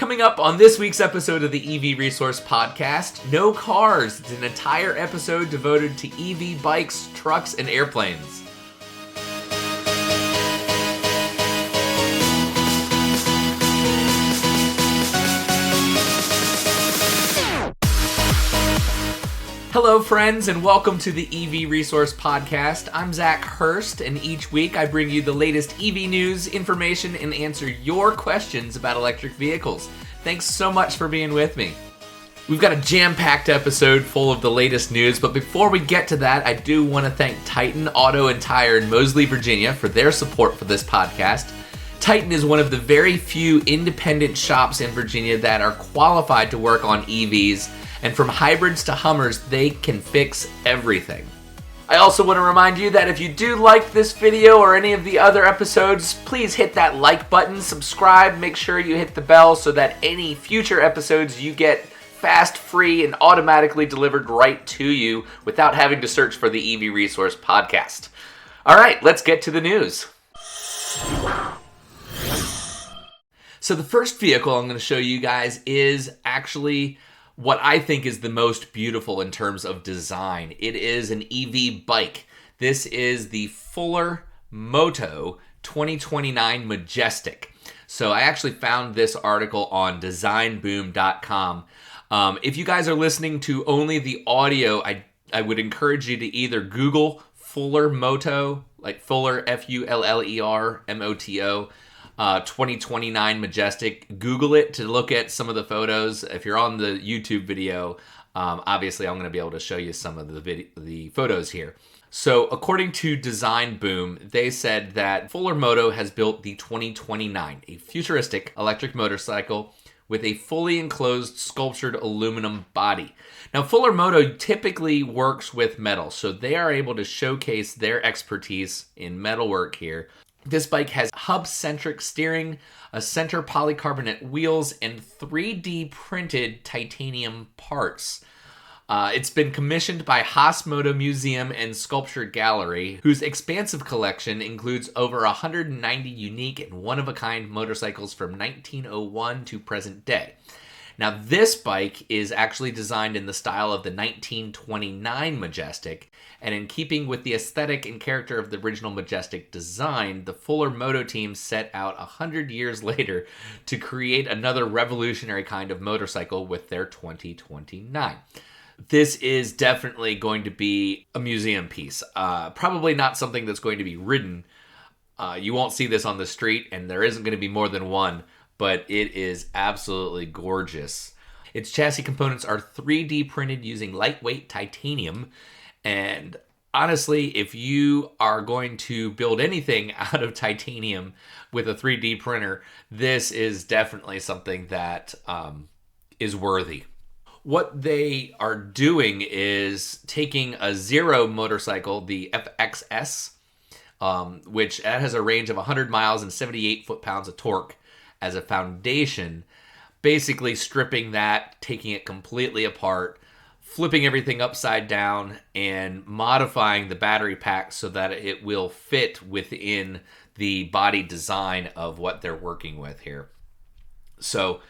Coming up on this week's episode of the EV Resource Podcast, No Cars. It's an entire episode devoted to EV bikes, trucks, and airplanes. Hello friends, and welcome to the EV Resource Podcast. I'm Zach Hurst, and each week I bring you the latest EV news, information, and answer your questions about electric vehicles. Thanks so much for being with me. We've got a jam-packed episode full of the latest news, but before we get to that, I do want to thank Titan Auto and Tire in Moseley, Virginia for their support for this podcast. Titan is one of the very few independent shops in Virginia that are qualified to work on EVs, and from hybrids to Hummers, they can fix everything. I also want to remind you that if you do like this video or any of the other episodes, please hit that like button, subscribe, make sure you hit the bell so that any future episodes you get fast, free, and automatically delivered right to you without having to search for the EV Resource Podcast. All right, let's get to the news. So the first vehicle I'm going to show you guys is actually what I think is the most beautiful in terms of design. It is an EV bike. This is the Fuller Moto 2029 Majestic. So I actually found this article on designboom.com. If you guys are listening to only the audio, I would encourage you to either Google Fuller Moto, like Fuller, F-U-L-L-E-R, M-O-T-O, 2029 Majestic. Google it to look at some of the photos. If you're on the YouTube video, obviously I'm going to be able to show you some of the photos here. So according to Design Boom, they said that Fuller Moto has built the 2029, a futuristic electric motorcycle with a fully enclosed sculptured aluminum body. Now, Fuller Moto typically works with metal, so they are able to showcase their expertise in metalwork here. This bike has hub-centric steering, a center polycarbonate wheels, and 3D printed titanium parts. It's been commissioned by Haas Moto Museum and Sculpture Gallery, whose expansive collection includes over 190 unique and one-of-a-kind motorcycles from 1901 to present day. Now, this bike is actually designed in the style of the 1929 Majestic, and in keeping with the aesthetic and character of the original Majestic design, the Fuller Moto team set out 100 years later to create another revolutionary kind of motorcycle with their 2029. This is definitely going to be a museum piece. Probably not something that's going to be ridden. You won't see this on the street, and there isn't going to be more than one, but it is absolutely gorgeous. Its chassis components are 3D printed using lightweight titanium, and honestly, if you are going to build anything out of titanium with a 3D printer, this is definitely something that is worthy. What they are doing is taking a Zero motorcycle, the FXS, which has a range of 100 miles and 78 foot-pounds of torque, as a foundation, basically stripping that, taking it completely apart, flipping everything upside down, and modifying the battery pack so that it will fit within the body design of what they're working with here. So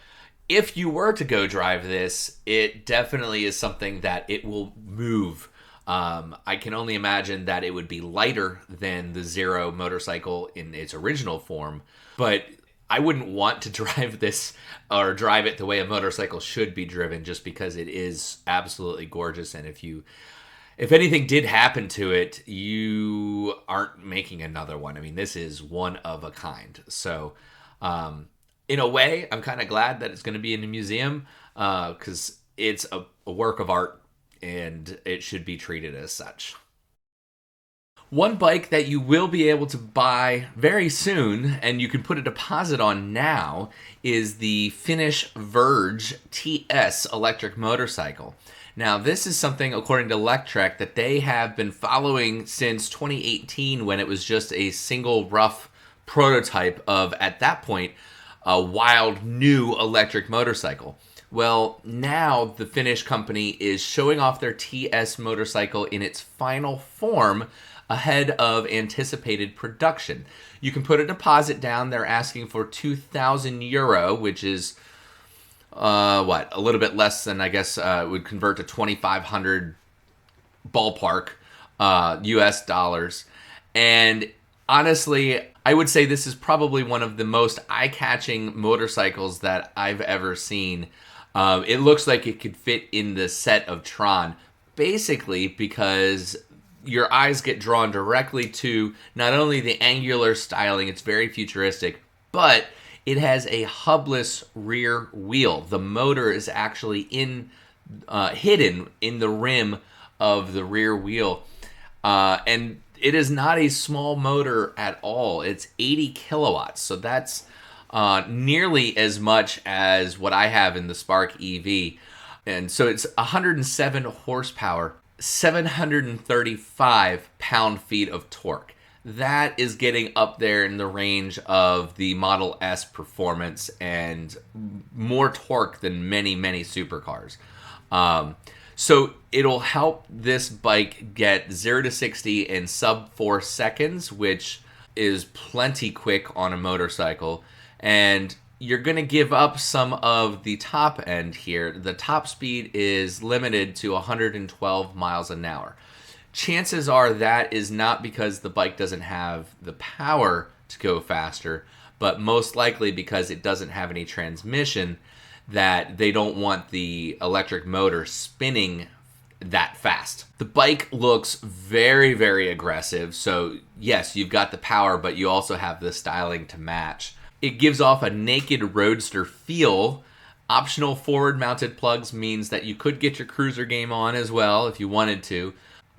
if you were to go drive this, it definitely is something that it will move. I can only imagine that it would be lighter than the Zero motorcycle in its original form, but I wouldn't want to drive this or drive it the way a motorcycle should be driven, just because it is absolutely gorgeous. And if anything did happen to it, you aren't making another one. I mean, this is one of a kind. So in a way, I'm kind of glad that it's going to be in a museum because it's a work of art and it should be treated as such. One bike that you will be able to buy very soon, and you can put a deposit on now, is the Finnish Verge TS electric motorcycle. Now, this is something, according to Electrek, that they have been following since 2018, when it was just a single rough prototype of, at that point, a wild new electric motorcycle. Well, now the Finnish company is showing off their TS motorcycle in its final form ahead of anticipated production. You can put a deposit down. They're asking for €2,000, which is a little bit less than, I guess, would convert to 2,500 ballpark US dollars. And honestly, I would say this is probably one of the most eye-catching motorcycles that I've ever seen. It looks like it could fit in the set of Tron, basically because your eyes get drawn directly to not only the angular styling, it's very futuristic, but it has a hubless rear wheel. The motor is actually hidden in the rim of the rear wheel. And it is not a small motor at all. It's 80 kilowatts. So that's nearly as much as what I have in the Spark EV. And so it's 107 horsepower, 735 pound-feet of torque. That is getting up there in the range of the Model S performance and more torque than many, many supercars. So it'll help this bike get 0 to 60 in sub 4 seconds, which is plenty quick on a motorcycle. And you're going to give up some of the top end here. The top speed is limited to 112 miles an hour. Chances are that is not because the bike doesn't have the power to go faster, but most likely because it doesn't have any transmission, that they don't want the electric motor spinning that fast. The bike looks very, very aggressive. So yes, you've got the power, but you also have the styling to match. It gives off a naked roadster feel. Optional forward mounted plugs means that you could get your cruiser game on as well if you wanted to.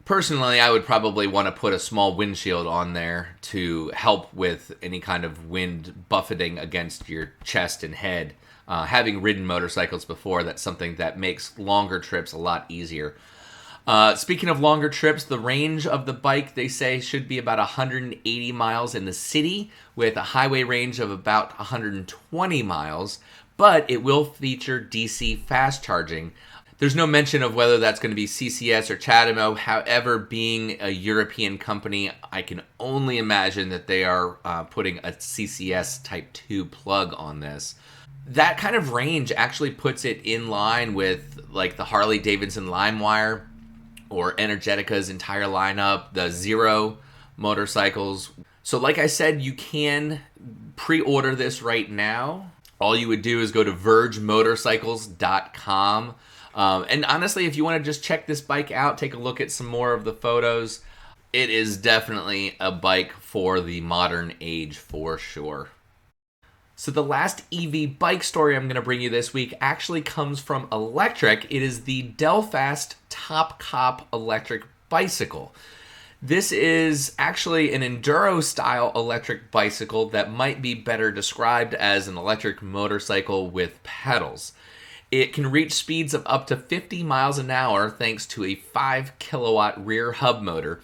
Personally, I would probably want to put a small windshield on there to help with any kind of wind buffeting against your chest and head. Having ridden motorcycles before, that's something that makes longer trips a lot easier. Speaking of longer trips, the range of the bike, they say, should be about 180 miles in the city with a highway range of about 120 miles, but it will feature DC fast charging. There's no mention of whether that's going to be CCS or CHAdeMO. However, being a European company, I can only imagine that they are putting a CCS Type 2 plug on this. That kind of range actually puts it in line with like the Harley-Davidson LimeWire or Energetica's entire lineup, the Zero motorcycles. So like I said, you can pre-order this right now. All you would do is go to vergemotorcycles.com. And honestly, if you want to just check this bike out, take a look at some more of the photos, it is definitely a bike for the modern age for sure. So the last EV bike story I'm going to bring you this week actually comes from electric. It is the Dell Fasttop Cop electric bicycle. This is actually an enduro-style electric bicycle that might be better described as an electric motorcycle with pedals. It can reach speeds of up to 50 miles an hour thanks to a 5 kilowatt rear hub motor,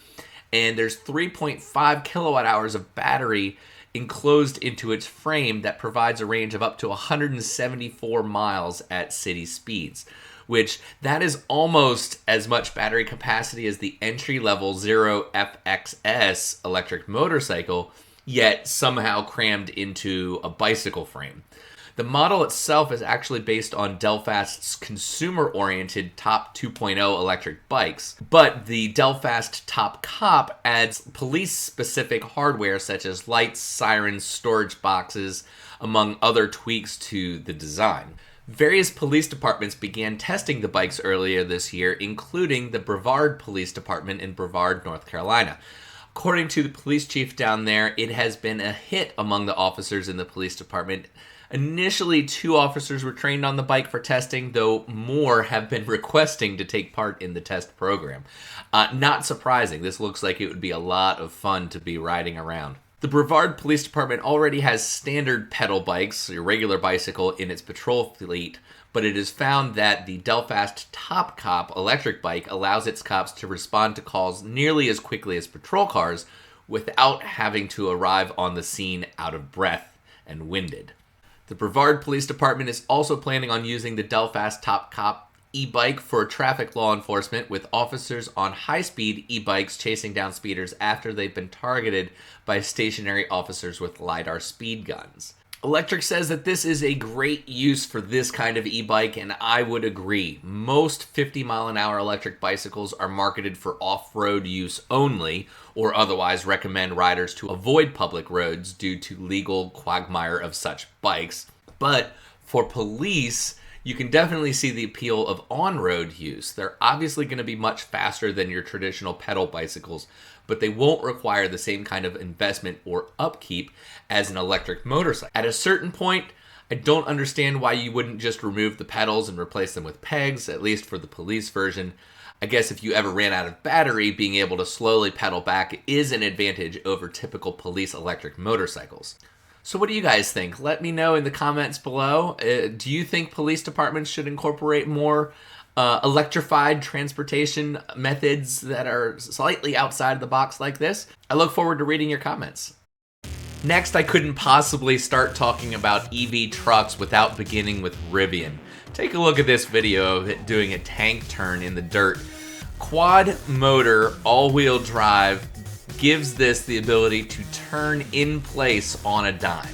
and there's 3.5 kilowatt hours of battery enclosed into its frame that provides a range of up to 174 miles at city speeds, which that is almost as much battery capacity as the entry-level Zero FXS electric motorcycle, yet somehow crammed into a bicycle frame. The model itself is actually based on Dell Fast's consumer-oriented Top 2.0 electric bikes, but the Dell Fasttop Cop adds police-specific hardware such as lights, sirens, storage boxes, among other tweaks to the design. Various police departments began testing the bikes earlier this year, including the Brevard Police Department in Brevard, North Carolina. According to the police chief down there, it has been a hit among the officers in the police department. Initially, 2 officers were trained on the bike for testing, though more have been requesting to take part in the test program. Not surprising, this looks like it would be a lot of fun to be riding around. The Brevard Police Department already has standard pedal bikes, a regular bicycle, in its patrol fleet, but it is found that the Dell Fasttop Cop electric bike allows its cops to respond to calls nearly as quickly as patrol cars without having to arrive on the scene out of breath and winded. The Brevard Police Department is also planning on using the Dell Fasttop Cop e-bike for traffic law enforcement, with officers on high-speed e-bikes chasing down speeders after they've been targeted by stationary officers with LiDAR speed guns. Electric says that this is a great use for this kind of e-bike, and I would agree. Most 50-mile-an-hour electric bicycles are marketed for off-road use only, or otherwise recommend riders to avoid public roads due to legal quagmire of such bikes. But for police, you can definitely see the appeal of on-road use. They're obviously going to be much faster than your traditional pedal bicycles, but they won't require the same kind of investment or upkeep as an electric motorcycle. At a certain point, I don't understand why you wouldn't just remove the pedals and replace them with pegs, at least for the police version. I guess if you ever ran out of battery, being able to slowly pedal back is an advantage over typical police electric motorcycles. So what do you guys think? Let me know in the comments below. Do you think police departments should incorporate more electrified transportation methods that are slightly outside the box like this? I look forward to reading your comments. Next, I couldn't possibly start talking about EV trucks without beginning with Rivian. Take a look at this video of it doing a tank turn in the dirt. Quad motor, all-wheel drive, gives this the ability to turn in place on a dime.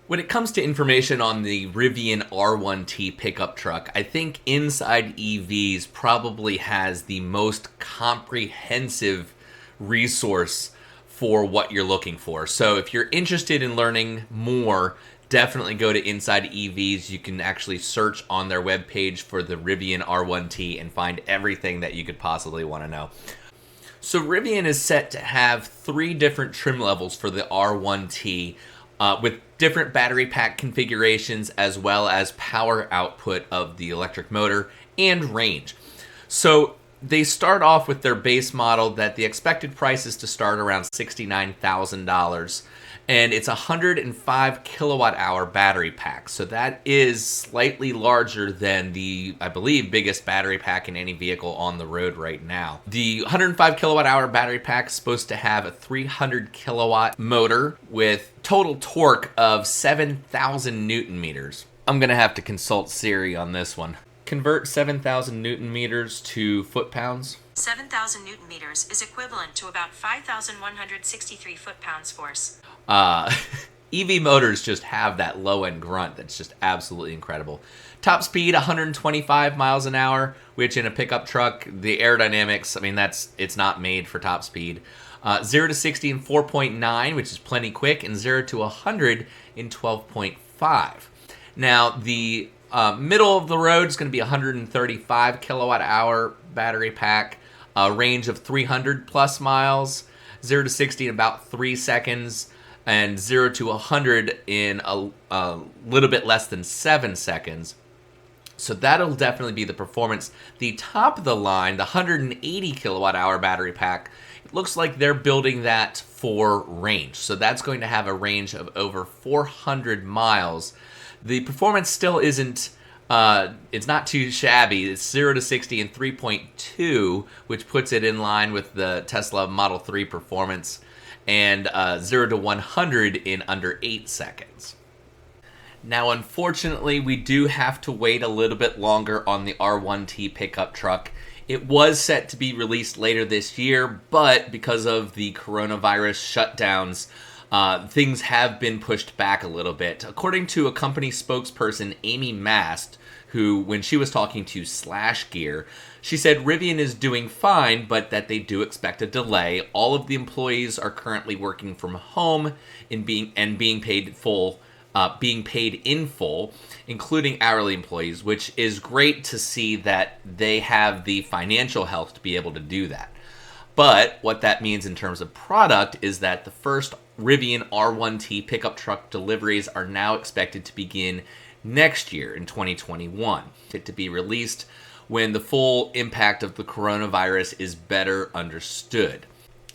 When it comes to information on the Rivian R1T pickup truck, I think Inside EVs probably has the most comprehensive resource for what you're looking for. So if you're interested in learning more, definitely go to Inside EVs. You can actually search on their webpage for the Rivian R1T and find everything that you could possibly want to know. So Rivian is set to have 3 different trim levels for the R1T, with different battery pack configurations as well as power output of the electric motor and range. So they start off with their base model that the expected price is to start around $69,000, and it's a 105 kilowatt hour battery pack. So that is slightly larger than the, I believe, biggest battery pack in any vehicle on the road right now. The 105 kilowatt hour battery pack is supposed to have a 300 kilowatt motor with total torque of 7,000 Newton meters. I'm gonna have to consult Siri on this one. Convert 7,000 Newton meters to foot-pounds. 7,000 Newton meters is equivalent to about 5,163 foot-pounds force. EV motors just have that low-end grunt that's just absolutely incredible. Top speed, 125 miles an hour, which in a pickup truck, the aerodynamics, I mean, it's not made for top speed. 0 to 60 in 4.9, which is plenty quick, and 0 to 100 in 12.5. Now, the middle of the road is going to be 135 kilowatt hour battery pack, a range of 300 plus miles, 0 to 60 in about 3 seconds, and 0 to 100 in a little bit less than 7 seconds. So that'll definitely be the performance. The top of the line, the 180 kilowatt hour battery pack, it looks like they're building that for range. So that's going to have a range of over 400 miles. The performance still isn't, it's not too shabby. It's 0 to 60 in 3.2, which puts it in line with the Tesla Model 3 performance, and 0 to 100 in under 8 seconds. Now, unfortunately, we do have to wait a little bit longer on the R1T pickup truck. It was set to be released later this year, but because of the coronavirus shutdowns, things have been pushed back a little bit. According to a company spokesperson, Amy Mast, who, when she was talking to Slash Gear, she said Rivian is doing fine, but that they do expect a delay. All of the employees are currently working from home and being paid in full, including hourly employees, which is great to see that they have the financial health to be able to do that. But what that means in terms of product is that the first Rivian R1T pickup truck deliveries are now expected to begin next year in 2021, to be released when the full impact of the coronavirus is better understood.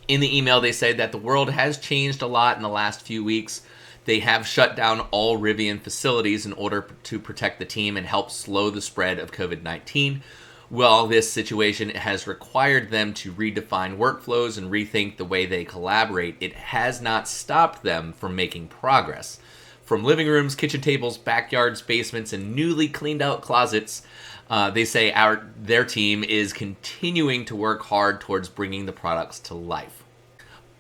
In the email, they say that the world has changed a lot in the last few weeks. They have shut down all Rivian facilities in order to protect the team and help slow the spread of COVID-19. Well, this situation has required them to redefine workflows and rethink the way they collaborate. It has not stopped them from making progress. From living rooms, kitchen tables, backyards, basements, and newly cleaned out closets, they say their team is continuing to work hard towards bringing the products to life.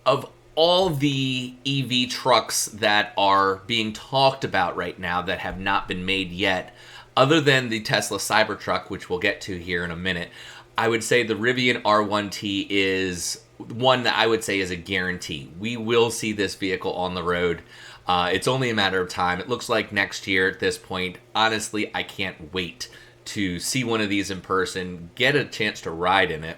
Of all the EV trucks that are being talked about right now that have not been made yet, other than the Tesla Cybertruck, which we'll get to here in a minute, I would say the Rivian R1T is one that I would say is a guarantee. We will see this vehicle on the road. It's only a matter of time. It looks like next year at this point. Honestly, I can't wait to see one of these in person, get a chance to ride in it.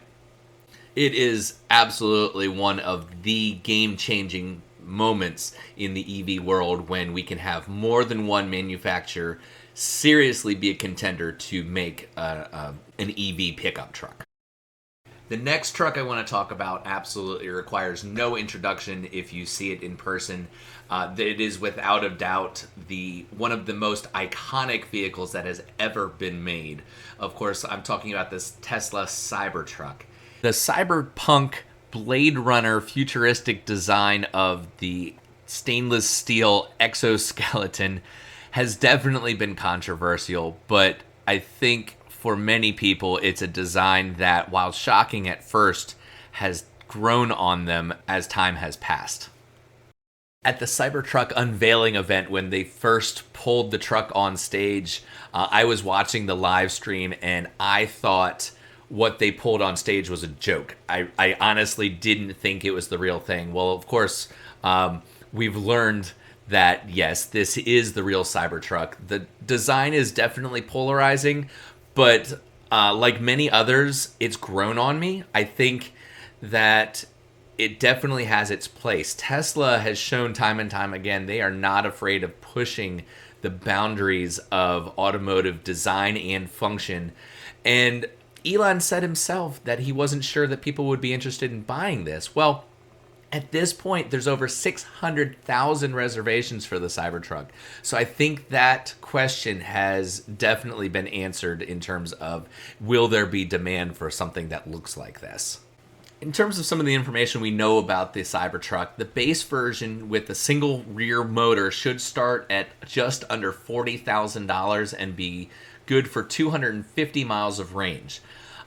It is absolutely one of the game-changing moments in the EV world when we can have more than one manufacturer seriously be a contender to make an EV pickup truck. The next truck I want to talk about absolutely requires no introduction if you see it in person. It is without a doubt one of the most iconic vehicles that has ever been made. Of course, I'm talking about this Tesla Cybertruck. The cyberpunk Blade Runner futuristic design of the stainless steel exoskeleton has definitely been controversial, but I think for many people it's a design that, while shocking at first, has grown on them as time has passed. At the Cybertruck unveiling event, when they first pulled the truck on stage, I was watching the live stream and I thought what they pulled on stage was a joke. I honestly didn't think it was the real thing. Well, of course, we've learned that, yes, this is the real Cybertruck. The design is definitely polarizing, but like many others, it's grown on me. I think that it definitely has its place. Tesla has shown time and time again they are not afraid of pushing the boundaries of automotive design and function. And Elon said himself that he wasn't sure that people would be interested in buying this. Well, at this point, there's over 600,000 reservations for the Cybertruck. So I think that question has definitely been answered in terms of, will there be demand for something that looks like this? In terms of some of the information we know about the Cybertruck, the base version with a single rear motor should start at just under $40,000 and be good for 250 miles of range.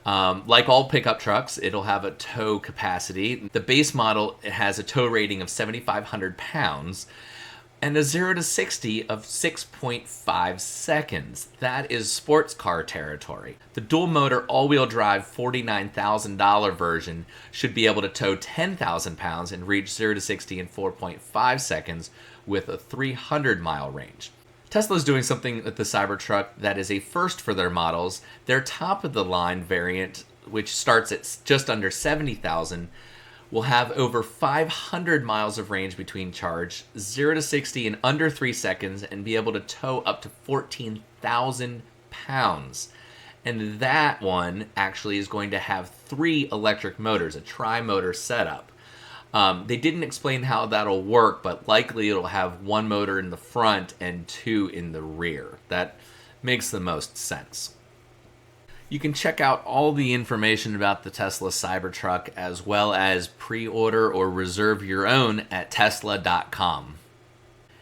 Like all pickup trucks, it'll have a tow capacity. The base model has a tow rating of 7,500 pounds and a 0 to 60 of 6.5 seconds. That is sports car territory. The dual motor all-wheel drive $49,000 version should be able to tow 10,000 pounds and reach 0 to 60 in 4.5 seconds with a 300-mile range. Tesla is doing something with the Cybertruck that is a first for their models. Their top-of-the-line variant, which starts at just under 70,000, will have over 500 miles of range between charge, 0 to 60 in under 3 seconds, and be able to tow up to 14,000 pounds. And that one actually is going to have 3 electric motors, a tri-motor setup. They didn't explain how that'll work, but likely it'll have 1 motor in the front and 2 in the rear. That makes the most sense. You can check out all the information about the Tesla Cybertruck as well as pre-order or reserve your own at Tesla.com.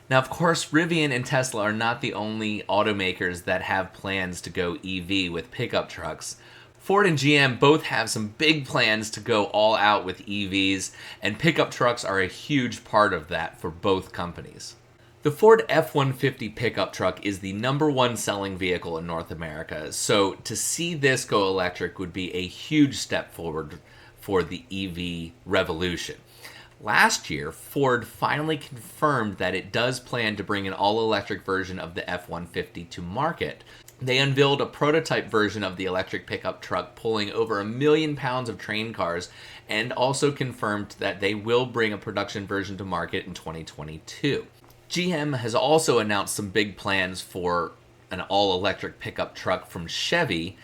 Now, of course, Rivian and Tesla are not the only automakers that have plans to go EV with pickup trucks. Ford and GM both have some big plans to go all out with EVs, and pickup trucks are a huge part of that for both companies. The Ford F-150 pickup truck is the #1 selling vehicle in North America, so to see this go electric would be a huge step forward for the EV revolution. Last year, Ford finally confirmed that it does plan to bring an all-electric version of the F-150 to market. They unveiled a prototype version of the electric pickup truck pulling over 1 million pounds of train cars, and also confirmed that they will bring a production version to market in 2022. GM has also announced some big plans for an all-electric pickup truck from Chevy,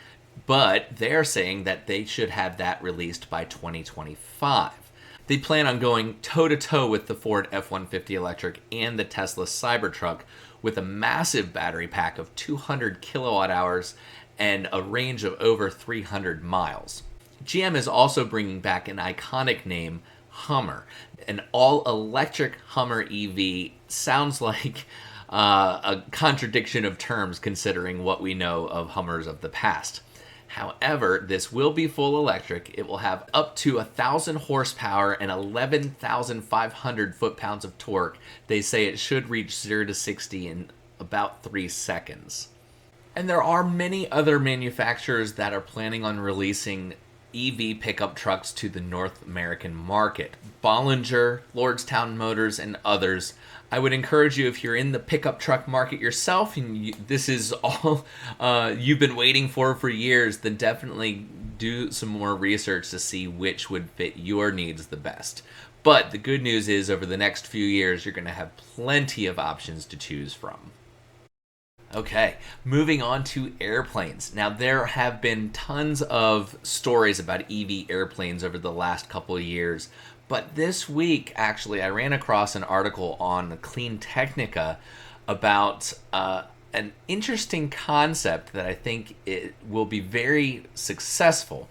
but they're saying that they should have that released by 2025. They plan on going toe-to-toe with the Ford F-150 electric and the Tesla Cybertruck with a massive battery pack of 200 kilowatt hours and a range of over 300 miles. GM is also bringing back an iconic name, Hummer. An all-electric Hummer EV sounds like a contradiction of terms considering what we know of Hummers of the past. However, this will be full electric. It will have up to 1,000 horsepower and 11,500 foot-pounds of torque. They say it should reach 0 to 60 in about 3 seconds. And there are many other manufacturers that are planning on releasing EV pickup trucks to the North American market. Bollinger, Lordstown Motors, and others. I would encourage you, if you're in the pickup truck market yourself, and this is all you've been waiting for years, then definitely do some more research to see which would fit your needs the best. But the good news is, over the next few years, you're going to have plenty of options to choose from. Okay, moving on to airplanes. Now, there have been tons of stories about EV airplanes over the last couple of years, but this week, actually, I ran across an article on Clean Technica about an interesting concept that I think it will be very successful.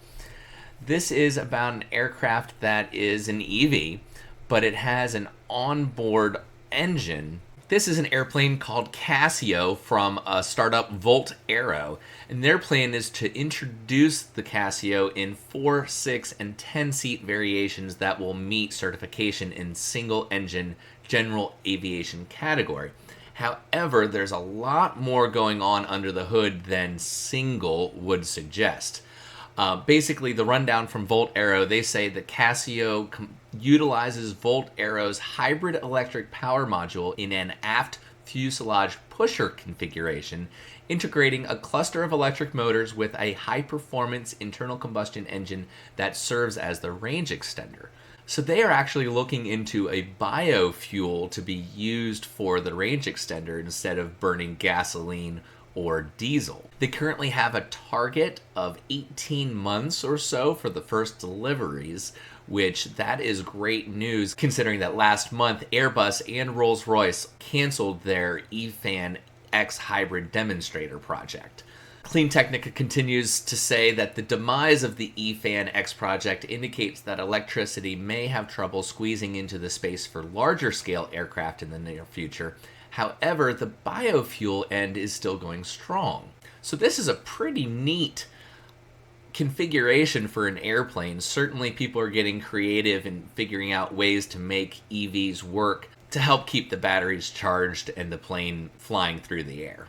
This is about an aircraft that is an EV, but it has an onboard engine. This is an airplane called Casio from a startup Volt Aero, and their plan is to introduce the Casio in 4, 6, and 10-seat variations that will meet certification in single-engine general aviation category. However, there's a lot more going on under the hood than single would suggest. Basically, the rundown from Volt Aero, they say that Casio utilizes Volt Aero's hybrid electric power module in an aft fuselage pusher configuration, integrating a cluster of electric motors with a high-performance internal combustion engine that serves as the range extender. So they are actually looking into a biofuel to be used for the range extender instead of burning gasoline or diesel. They currently have a target of 18 months or so for the first deliveries, which that is great news considering that last month Airbus and Rolls-Royce canceled their eFan X hybrid demonstrator project. Clean Technica continues to say that the demise of the eFan X project indicates that electricity may have trouble squeezing into the space for larger scale aircraft in the near future. However, the biofuel end is still going strong. So this is a pretty neat configuration for an airplane. Certainly people are getting creative and figuring out ways to make EVs work to help keep the batteries charged and the plane flying through the air.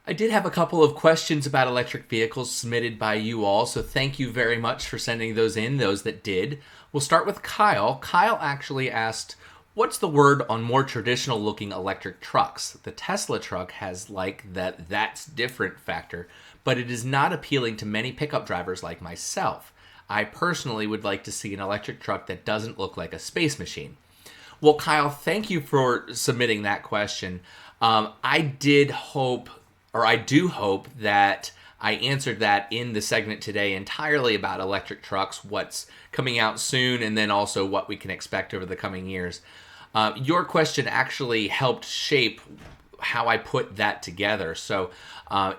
I did have a couple of questions about electric vehicles submitted by you all, so thank you very much for sending those in, those that did. We'll start with Kyle. Kyle actually asked, what's the word on more traditional looking electric trucks? The Tesla truck has that's different factor, but it is not appealing to many pickup drivers like myself. I personally would like to see an electric truck that doesn't look like a space machine. Well, Kyle, thank you for submitting that question. I do hope that I answered that in the segment today entirely about electric trucks, what's coming out soon, and then also what we can expect over the coming years. Your question actually helped shape how I put that together. So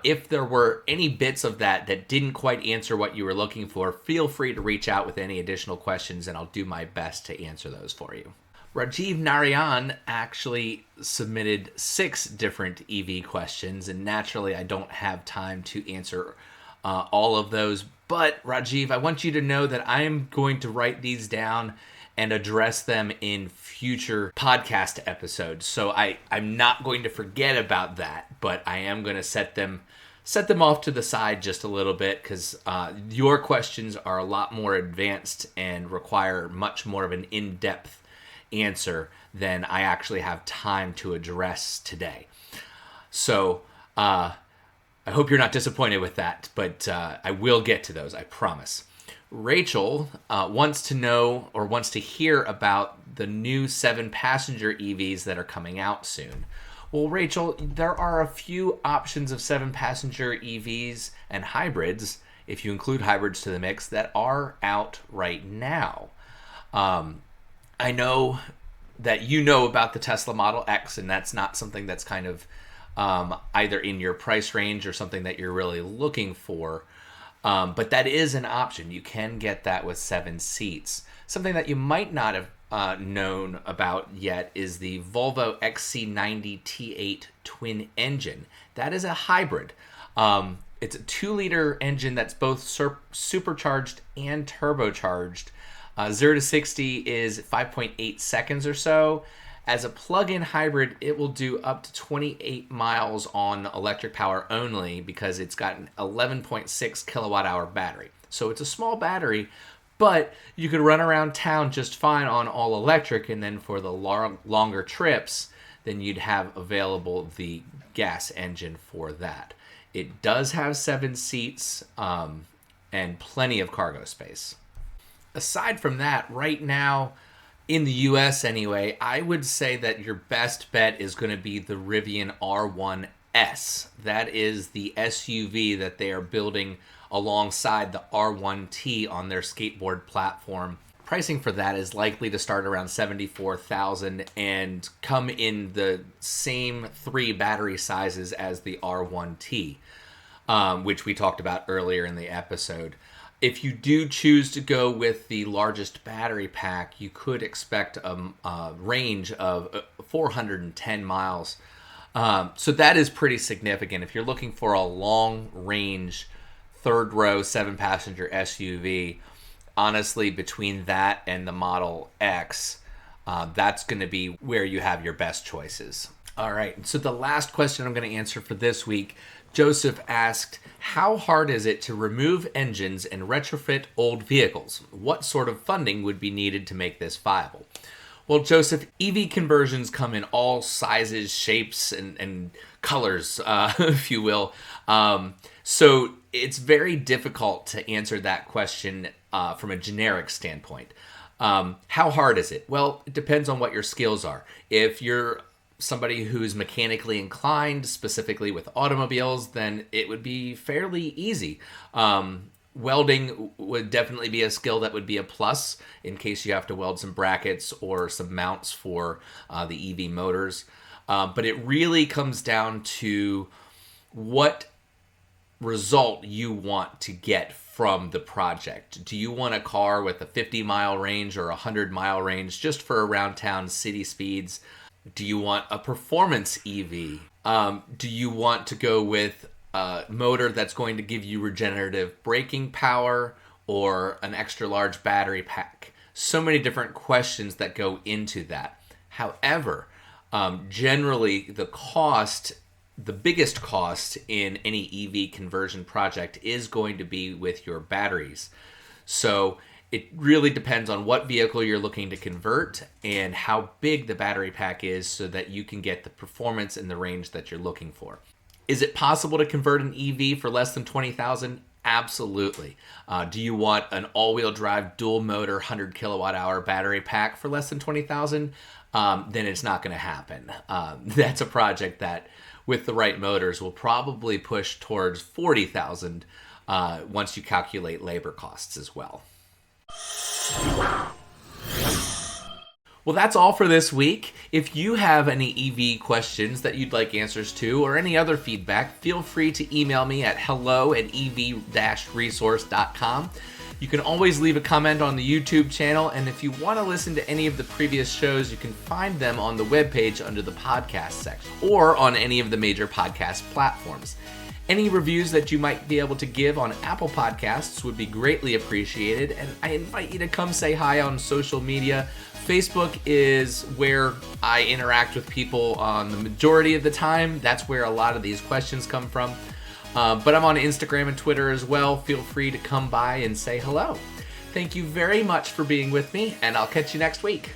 if there were any bits of that didn't quite answer what you were looking for, feel free to reach out with any additional questions, and I'll do my best to answer those for you. Rajiv Narayan actually submitted 6 different EV questions, and naturally I don't have time to answer all of those. But Rajiv, I want you to know that I am going to write these down and address them in future podcast episodes. So I'm not going to forget about that, but I am going to set them off to the side just a little bit because your questions are a lot more advanced and require much more of an in-depth answer than I actually have time to address today. So I hope you're not disappointed with that, but I will get to those, I promise. Rachel wants to hear about the new 7-passenger EVs that are coming out soon. Well, Rachel, there are a few options of 7-passenger EVs and hybrids, if you include hybrids to the mix, that are out right now. I know that you know about the Tesla Model X, and that's not something that's kind of either in your price range or something that you're really looking for. But that is an option. You can get that with 7 seats. Something that you might not have known about yet is the Volvo XC90 T8 twin engine. That is a hybrid. It's a 2-liter engine that's both supercharged and turbocharged. 0 to 60 is 5.8 seconds or so. As a plug-in hybrid, it will do up to 28 miles on electric power only because it's got an 11.6 kilowatt hour battery. So it's a small battery, but you could run around town just fine on all electric, and then for the longer trips, then you'd have available the gas engine for that. It does have 7 seats and plenty of cargo space. Aside from that, right now, in the US anyway, I would say that your best bet is going to be the Rivian R1S. That is the SUV that they are building alongside the R1T on their skateboard platform. Pricing for that is likely to start around $74,000 and come in the same 3 battery sizes as the R1T, which we talked about earlier in the episode. If you do choose to go with the largest battery pack, you could expect a range of 410 miles. So that is pretty significant. If you're looking for a long range, 3rd row, 7-passenger SUV, honestly, between that and the Model X, that's going to be where you have your best choices. All right, so the last question I'm going to answer for this week, Joseph asked, how hard is it to remove engines and retrofit old vehicles? What sort of funding would be needed to make this viable? Well, Joseph, EV conversions come in all sizes, shapes, and colors, if you will. So it's very difficult to answer that question from a generic standpoint. How hard is it? Well, it depends on what your skills are. If you're somebody who's mechanically inclined, specifically with automobiles, then it would be fairly easy. Welding would definitely be a skill that would be a plus in case you have to weld some brackets or some mounts for the EV motors. But it really comes down to what result you want to get from the project. Do you want a car with a 50-mile range or a 100-mile range just for around town city speeds? Do you want a performance EV? Do you want to go with a motor that's going to give you regenerative braking power or an extra large battery pack? So many different questions that go into that. However, generally the biggest cost in any EV conversion project is going to be with your batteries. So it really depends on what vehicle you're looking to convert and how big the battery pack is so that you can get the performance and the range that you're looking for. Is it possible to convert an EV for less than $20,000? Absolutely. Do you want an all-wheel drive dual motor 100 kilowatt hour battery pack for less than $20,000? Then it's not going to happen. That's a project that with the right motors will probably push towards $40,000 once you calculate labor costs as well. Well, that's all for this week. If you have any EV questions that you'd like answers to or any other feedback, feel free to email me at hello@ev-resource.com. You can always leave a comment on the YouTube channel, and if you want to listen to any of the previous shows, you can find them on the webpage under the podcast section or on any of the major podcast platforms. Any reviews that you might be able to give on Apple Podcasts would be greatly appreciated, and I invite you to come say hi on social media. Facebook is where I interact with people on the majority of the time. That's where a lot of these questions come from. But I'm on Instagram and Twitter as well. Feel free to come by and say hello. Thank you very much for being with me, and I'll catch you next week.